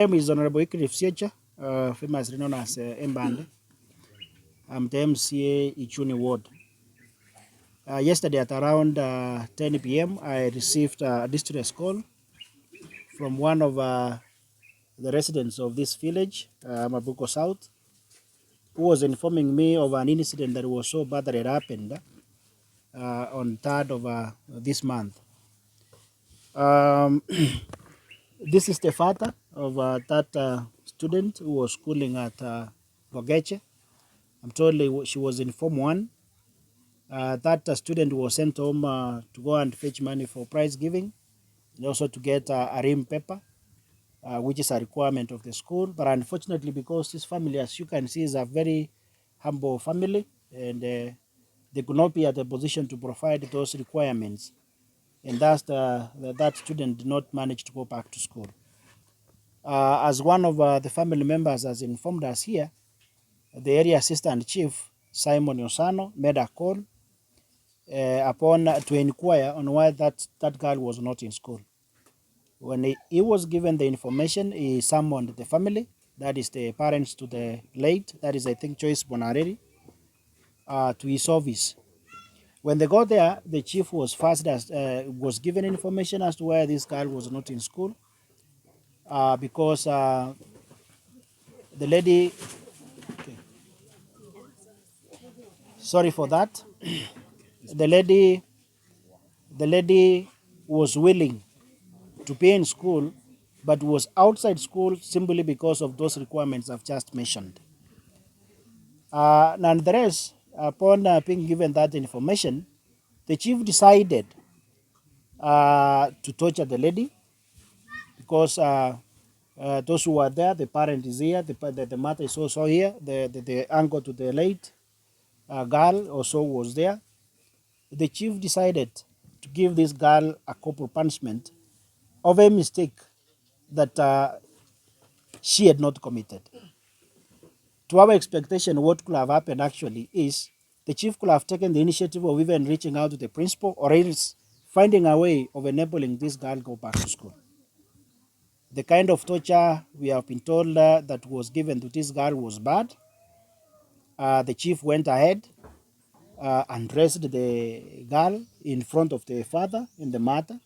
name is Honorable Ichuni, famous known as Mbande. I'm the MCA Ichuni Ward. Yesterday at around 10 p.m., I received a distress call from one of the residents of this village, Mabuko South, who was informing me of an incident that was so bad that it happened on 3rd of this month. This is the father of that student who was schooling at Vogeche. I'm told she was in Form 1. That student was sent home to go and fetch money for prize giving and also to get a rim paper, which is a requirement of the school. But unfortunately, because this family, as you can see, is a very humble family, and they could not be at a position to provide those requirements. And thus, that student did not manage to go back to school. As one of the family members has informed us here, the area assistant chief, Simon Yosano, made a call upon to inquire on why that girl was not in school. When he was given the information, he summoned the family, that is the parents to the late, that is I think Joyce Bonareri, to his office. When they got there, the chief was was given information as to why this girl was not in school, because the lady, okay, sorry for that, the lady was willing to be in school, but was outside school simply because of those requirements I've just mentioned. Nonetheless, upon being given that information, the chief decided to torture the lady because those who were there, the parent is here, the mother is also here, the uncle to the late girl also was there. The chief decided to give this girl a corporal punishment of a mistake that she had not committed. To our expectation, what could have happened actually is the chief could have taken the initiative of even reaching out to the principal or else finding a way of enabling this girl go back to school. The kind of torture we have been told that was given to this girl was bad. The chief went ahead and dressed the girl in front of the father and the mother.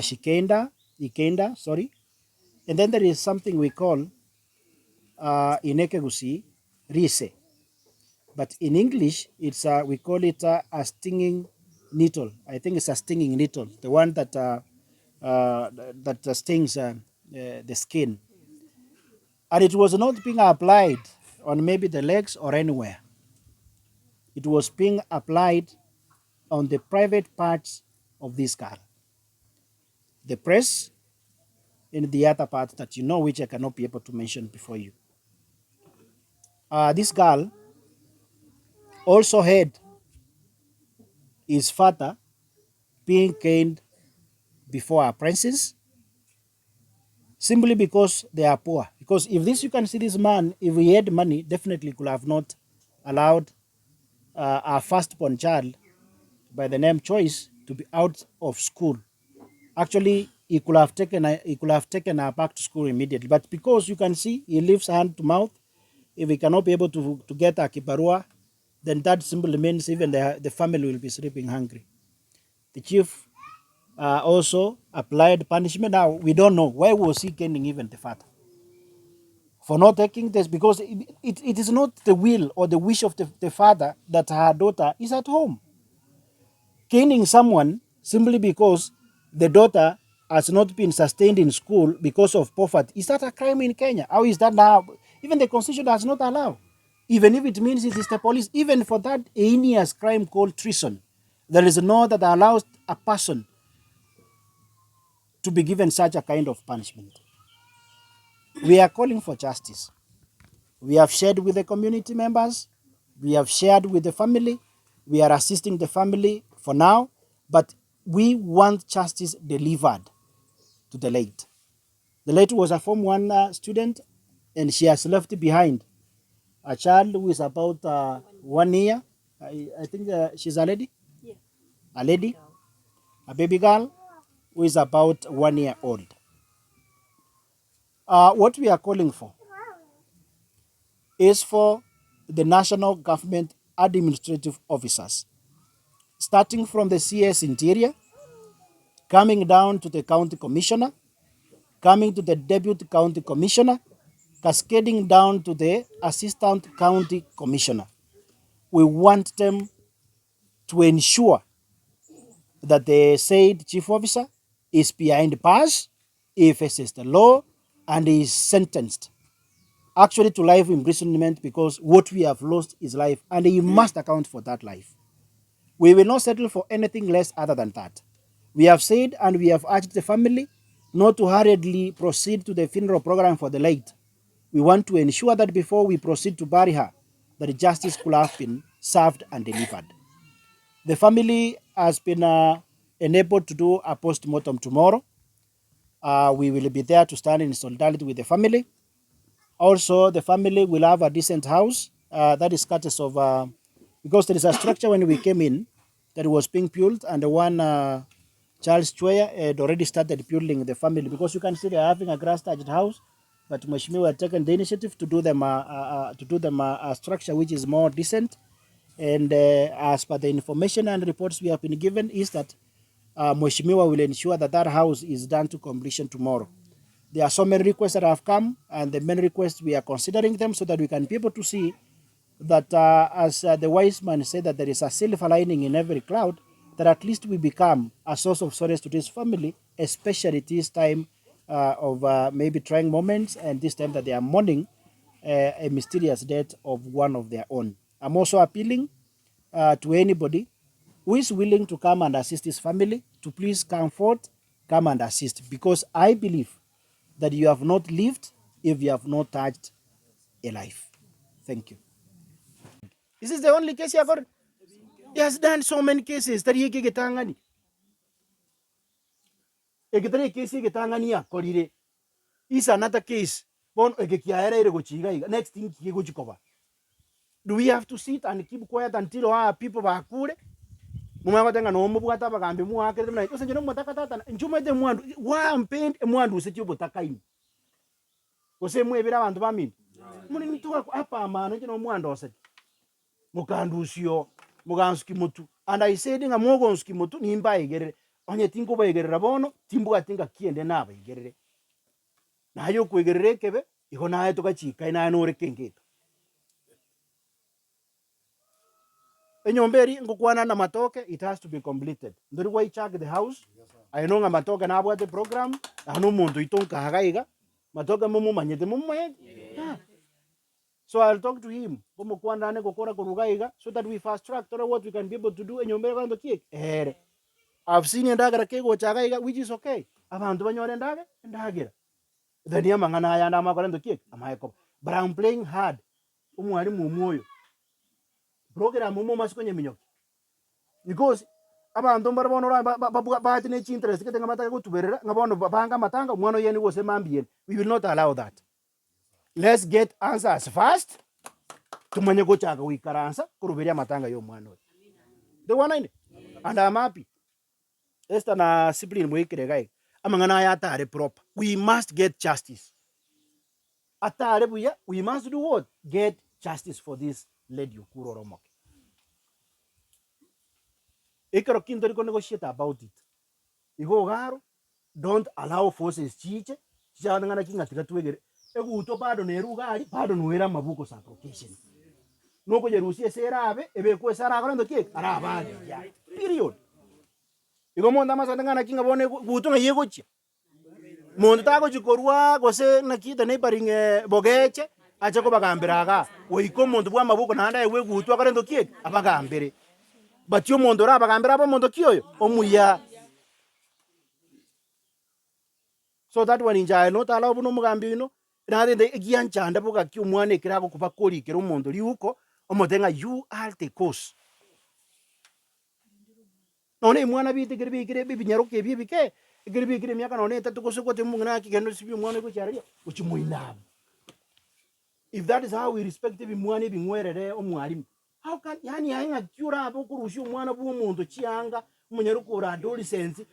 He caned her, sorry. And then there is something we call in Ekegusi, rise. But in English, it's we call it a stinging needle. I think it's a stinging needle, the one that stings the skin. And it was not being applied on maybe the legs or anywhere. It was being applied on the private parts of this girl. The breast and the other part that you know, which I cannot be able to mention before you. This girl also had his father being caned before apprentices simply because they are poor. Because if this, you can see this man, if he had money, definitely could have not allowed our firstborn child by the name Choice to be out of school. Actually, he could have taken her back to school immediately. But because you can see he lives hand to mouth, if he cannot be able to get a kibarua, then that simply means even the family will be sleeping hungry. The chief also applied punishment. Now, we don't know. Why was he caning even the father? For not taking this, because it is not the will or the wish of the father that her daughter is at home. Caning someone simply because the daughter has not been sustained in school because of poverty, is that a crime in Kenya? How is that now? Even the constitution does not allow. Even if it means it is the police, even for that heinous crime called treason, there is no law that allows a person to be given such a kind of punishment. We are calling for justice. We have shared with the community members. We have shared with the family. We are assisting the family for now, but we want justice delivered to the late. The late was a Form 1 student, and she has left behind a child who is about 1 year. I think she's a lady. Yeah. A lady, a baby girl who is about 1 year old. What we are calling for is for the national government administrative officers, starting from the CS Interior, coming down to the county commissioner, coming to the deputy county commissioner, cascading down to the assistant county commissioner. We want them to ensure that the said chief officer is behind bars if it is the law and is sentenced actually to life imprisonment, because what we have lost is life and he must account for that life. We will not settle for anything less other than that. We have said and we have urged the family not to hurriedly proceed to the funeral program for the late. We want to ensure that before we proceed to bury her, that justice could have been served and delivered. The family has been enabled to do a post-mortem tomorrow. We will be there to stand in solidarity with the family. Also, the family will have a decent house. That is courtesy of, because there is a structure when we came in that was being built, and the one Charles Chweya had already started building the family, because you can see they're having a grass-thatched house, but Mheshimiwa had taken the initiative to do them a structure which is more decent. And as per the information and reports we have been given, is that Mheshimiwa will ensure that that house is done to completion tomorrow. There are so many requests that have come, and the main requests we are considering them so that we can be able to see that, as the wise man said, that there is a silver lining in every cloud, that at least we become a source of solace to this family, especially this time of maybe trying moments, and this time that they are mourning a mysterious death of one of their own. I'm also appealing to anybody who is willing to come and assist his family to please come forth, come and assist, because I believe that you have not lived if you have not touched a life. Thank you. This is the only case he have got. He has done so many cases that he get getangani. Ekitare case getangani ya korire. Is another case. Bon egekiaere ire gochiga. Next thing he go chikoba. Do we have to sit and keep quiet until our people bakure? Mumabatenga no mubwata bagambe muakere mna. Ose njeno mutaka tata. Njuma de mwandu. Wa mpend mwandu setyo botakaini. Ose mwebira abantu bamini. Muni nituwa apa amano njeno mwandu ose. Mukandusio mugansuki mutu. And I said nga mogonsuki mutu nimba igerere. Onye tinko ba igerere bono timbu atinga kiende naba igerere. Na yo ku igerere kebe iko na eto kachika ina no rekengeto. Enyomberi ngukwana na matoke, it has to be completed. Ndori wa check the house. I know nga matoke na abwa the program. Ano muntu itonka hagaiga. Matoke mumu manyete mumu manyete. So I'll talk to him. So that we fast track to what we can be able to do. I've seen ndaga kego chagaiga, which is okay. Abantu banyore ndaga ndagira. Then yamangana ya ndama kwa ndo kick. But I'm playing hard. Umwari mumoyo. Program mumo masikonye minyoki. Because abantu mbarabona ba tine interest ketenga mataka kutuberera ngabono banga matanga mwana yeni wose mambien. We will not allow that. Let's get answers fast. Tumanye gochaga wikaransa kuruberia matanga yo mwana. The one in. And I'm happy. Esta na discipline mwikire gai. Amangana ya atare proper. We must get justice. Atare buya, we must do what? Get justice for this lady Ukuro Romoke. Ekaro kindori ko negotiate about it. Igo garo, don't allow forces chiche. Chicha ngana kinga tikatuegere. Egu uto bado neru gari, bado nuera mabuko sa application. Noko jerusie serabe, ebe ko sara garando kiek, araba ya. Period. Igo monda masanda ngana kinga bone buto nga yego chi. Monda tago chikorwa gose na kita neighboring bogeche, acha ko bagambiraga. Oiko monda bwa mabuko nanda ewe gutu garando kiek, abagambire. But yo mondo ra bagambira ba mondo kiyoyo, omuya. So that one inja not allow no mugambi no. Na de giancha anda boga ki umwane kirago kuba kori kero mondo liuko omotenga you are the cause. None mwana biti kire bibi nyaroke bibi ke kire kire miaka none tatu ko soko te mungna ki kendo sibi mwana ko chari uchimuina. If that is how we respect bibi mwana bi ngwerere omwalimu. How can yani ainga kyura abo kurushi mwana bu mondo chianga munyaruko ra adolescence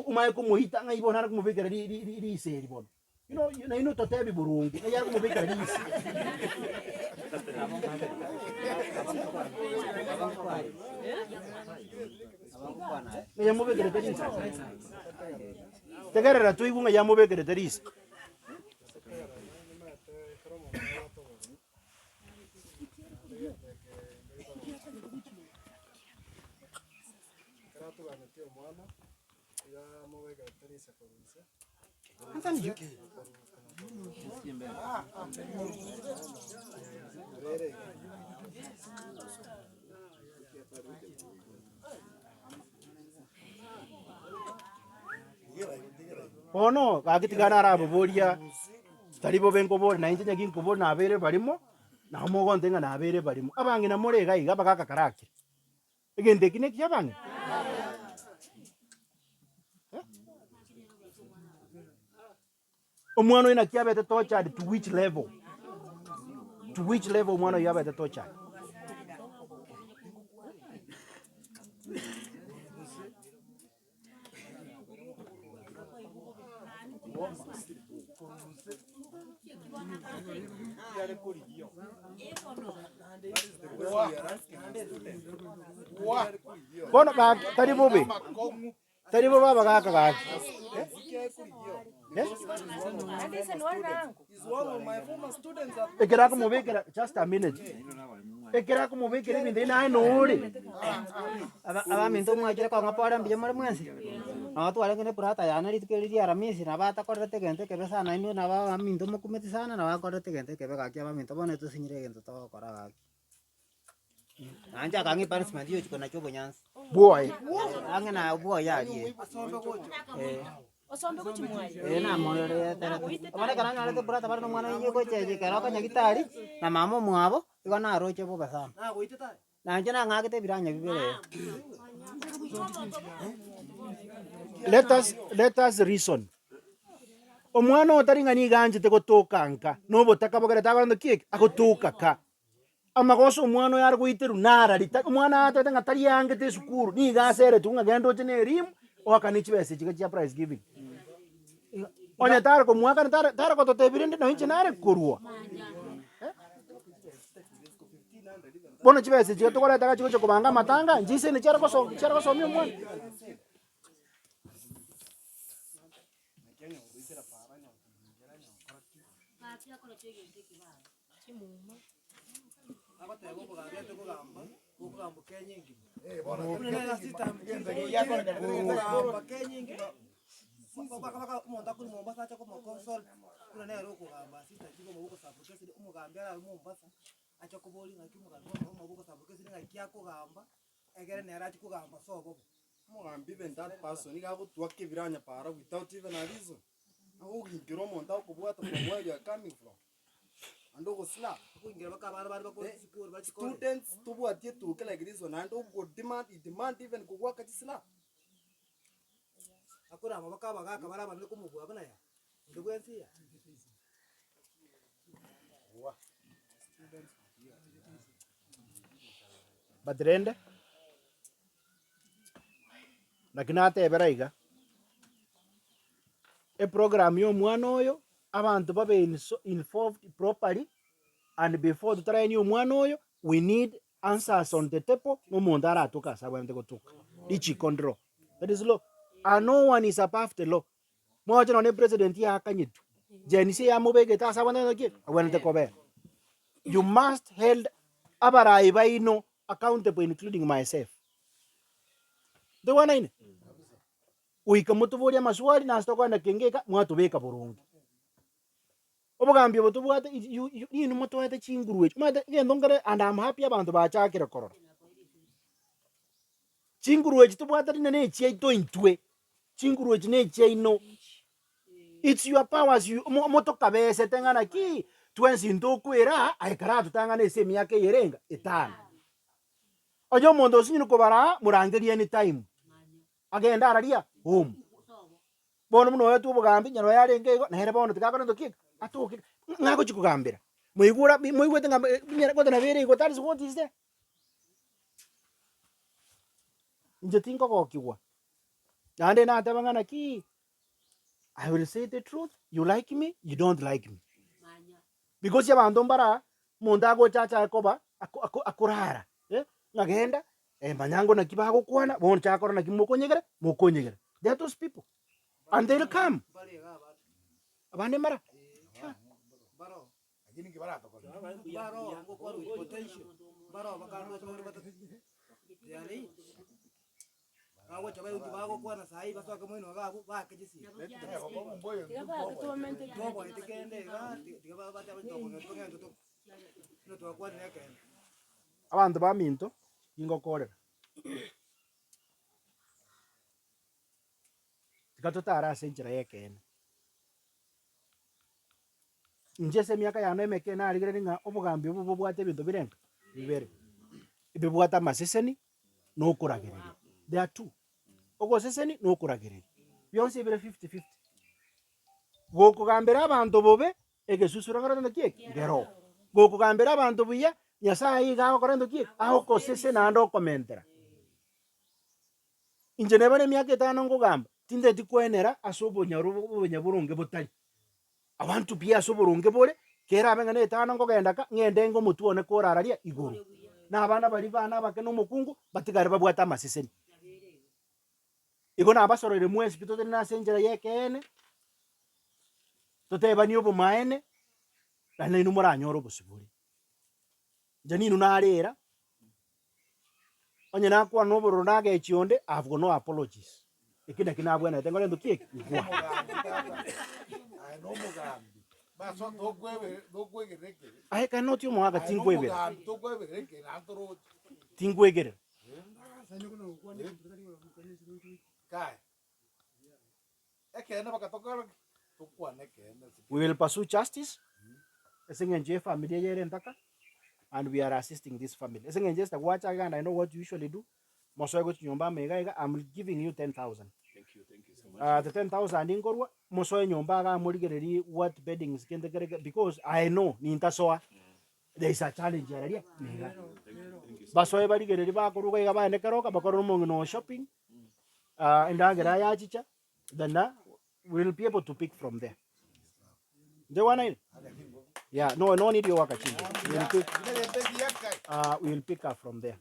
umaye ko muhita nga ibona ko mubigera ri seri bona. you know totebi burungi na yako mubika risi ya mubekere risi tegerera tu igunga ya mubekere risi Ono gakitigana arabo boria taribo benko bori na intinya ginko bori na abere barimo na mogo ntenga na abere barimo abangi na more gai gaba gaka karaki egende kine kyabangi omwana ina kyabete tortured to which level omwana yabete tortured kono ba taribo baba gaka gaki ekera kumubekera just a minute ekera kumubekera ibinde na nuri abaminto mwakire kwa ngapara mbiye muri mwensi atware ngene prata yana ritkeri aramisi na bata korete gente kebe sana ino na abaminto mukumeti sana na bakorete gente kebe gaki abaminto bone tusinyire gente to kora gaki anja kangi punishment yo chiko na chobo nyansi boy angena boy yari Osombe kuchimwaje? na moyo tera abane kana ngale te prata baro mwana inyo ko cheje kara ka nyagitari na mama mwabo iko na roche bo basama na goiteta na njana ngakete biranya bibere. Let us reason. Omwana otaringani ganje te gotoka nka no botaka bogere tabando kiek agotoka ka amagoso omwana yar goiteru nara rita omwana atete ngatari yange te sukuru ni gasere tunga gendo tene elimu wakanichi bese chiga chia prize giving onya tara ko mwaka tara ko totebirinde no inche nare kurwa bono chibese chiga tokora taka chigo chokubanga matanga njise ni chara ko somio mwana even that person you have to work viranya para without even a reason. How you grow monta ko buata from where you are coming from. Ando go slap. Students to what you to like this one and go demand even go work at slap. Akura mabaka baga kamara bamle ko mubu abana ya. Ndugu yansi ya. Badrende lakini atebera a program yo mwana oyo abantu babe involved properly and before to train yo mwana oyo we need answers on the table no muntu aratuka sabwente gotuka ichi control that is law and no one is above the law mwaje no president ya kanyitu jenisi ya mubegeta sabwente noki awente kobe you must held abarai baino accountable including myself the one ine uikamutuburia maswali na stoko na kengeka mwatubeka burungi obugambye butubwate inu mutwete chingurwe mate gendo ngare and I'm happy abantu bachakira korora chingurwe chitubwate ne chiaito intwe chingurwe chine chiaino it's your powers you moto kabese tengana ki twensi ndokwera aikara tutangana esemi yake yerenga etana ojo mondo sinyu kubara murangerie any time agenda araria home bono muno wetu bugambi nyaro yarenge na here bono tikakora ndoki atuki ngako chikugambira muigura muigwete ngamba nyara ko na bere ko that is what is there nje tinko ko kiwa nande na tabangana ki I will say the truth. You like me, you don't like me. Because yabantu mbara mundu agochacha akoba akurara ngagenda manyango na kibago kwana bon chakora na kimokonyegere mokonyegere. They are those people and they'll come abande mara abantu baminto ingokorera tikatotara ase enchera yekene inche ase emiaka yane emeke narigereri ng'a obogambi obo bobwate ebinto birenga bibere ebibwata amaseseni nokuragereria. There are two, ogoseseni nokuragereria bionsi ebire 50-50 gokogambera abantu bobe egesusura ngorendo kieki ngero gokogambera abantu buya nyasaye iga agokora kieki agokosese naende okomentera. Inche nebare emiaka 5 ngogamba tindeti kwenera ase obonyaru boronge botari. I want to be ase oboronge bore kera abe ng'ana 5 ngogenda ka ng'ende ngomotuone korararia igoro na abana bari bana abake n'omokungu batigare babwata amaseseni. Igo nabasorore mwesi pitoteri nase enchera yekene totebani obomaene na inu moranyora obosibori nje ninu narera onye nakwana obororo nagechi onde I've got no apologies ekinde kinabwenete ngorendo kieki igwa I cannot you mwaga tingwegera tingwegera we will pursue justice esengenje family yere ntaka and we are assisting this family esengenje sta wacha and I know what you usually do mosoy go nyomba mega I'm giving you 10,000. Thank you so much. The 10,000 ingorwa mosoy nyomba ga murigereri what beddings kende because I know ni ntasoa there is a challenge area basoy barigereri bakoruga iga bane karoka bakoro mo no shopping indagera ya chicha then we'll be able to pick from there. They want yeah, no need your work. We'll pick up from there.